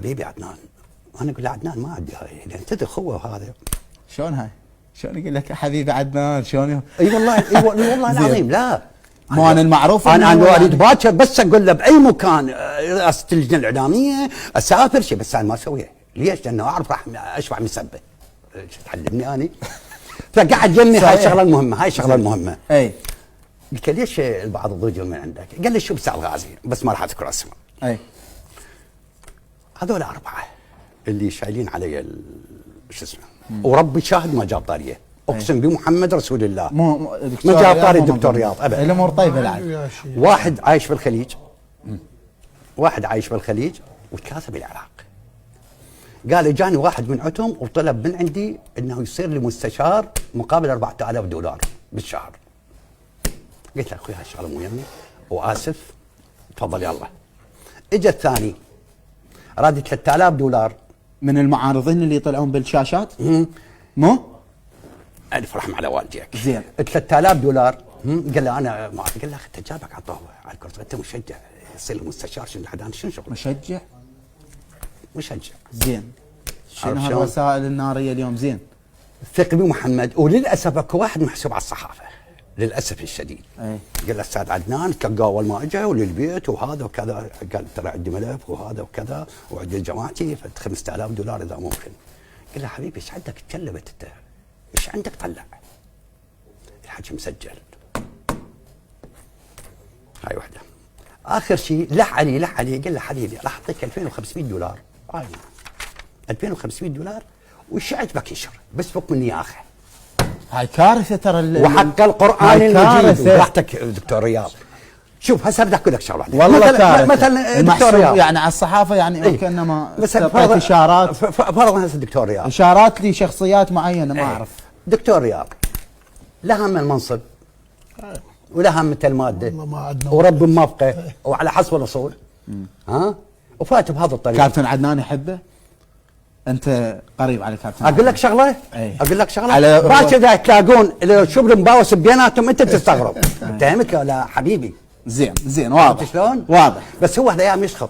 حبيبي عدنان. انا اقول له عدنان ما عندي هاي، لان تدري اخوه وهذا. شلون هاي؟ شلون يقول لك حبيبي عدنان؟ شلون؟ اي والله اي والله العظيم. لا مو انا المعروف انا اريد باكر بس اقول له باي مكان رئاسه اللجنه الاعلاميه اسافر شيء، بس انا ما اسويه. ليش؟ لانه اعرف راح اشبع مسبه. تعلمني اني. فقعد يمي هاي الشغله المهمه، هاي الشغله المهمه. اي قلت له ليش البعض ضجوا من عندك؟ قال لي شوف سعد غازي، بس ما راح اذكر اسمه. اي هذول اربعه اللي شايلين علي شو اسمه، وربي شاهد ما جاب طاريه، اقسم بمحمد رسول الله ما جاب طاري الدكتور رياض ابدا. الامور طيبه العب. واحد عايش بالخليج، واحد عايش بالخليج وتكاثر بالعراق. قال اجاني واحد من عندهم وطلب من عندي انه يصير لي مستشار مقابل 4000 دولار بالشهر. قلت له اخوي هاي الشغله مو يمي واسف تفضل يلا. اجى الثاني راد 3000 دولار من المعارضين اللي يطلعون بالشاشات. مو الف رحمه على والديك. زين 3000 دولار. قال له انا ما قال له انت جابك عطوه على الكرسي، انت مشجع يصير مستشار شنو الحدان شنو شغل؟ مشجع. زين شنو هالرسائل الناريه اليوم؟ زين ثق بي محمد. وللاسف اكو واحد محسوب على الصحافه للاسف الشديد. اي قال له استاذ عدنان تلقاه اول ما اجى وللبيت وهذا وكذا، قال ترى عندي ملف وهذا وكذا وعندي جماعتي 5000 دولار اذا ممكن. قال له حبيبي ايش عندك تكلمت انت؟ ايش عندك طلع؟ الحكي مسجل. هاي وحده. اخر شيء لح علي قال له حبيبي راح اعطيك 2500 دولار. هاي 2500 دولار وش عجبك يشر بس فك مني يا اخي. هاي كارثه ترى. وحق القران المجيد براحتك دكتور رياض. شوف هسه بدي اقول لك شغله واحده. والله مثلا دكتور رياض يعني على الصحافه يعني ايه؟ كانما تعطيك اشارات. فرضا هسه دكتور رياض اشارات لشخصيات معينه ما اعرف. دكتور رياض لا هم المنصب ولا هم الماده ورب موافقه وعلى حسب الاصول. ها وفات بهذا الطريق. كابتن عدنان يحبه؟ انت قريب على كابتن اقول لك شغله؟ ايه؟ اقول لك شغله؟ باكر اذا تلاقون شغل مباوس بيناتهم انت تستغرب. فهمت ولا حبيبي؟ زين واضح. شلون؟ واضح. بس هو هالايام يسخط.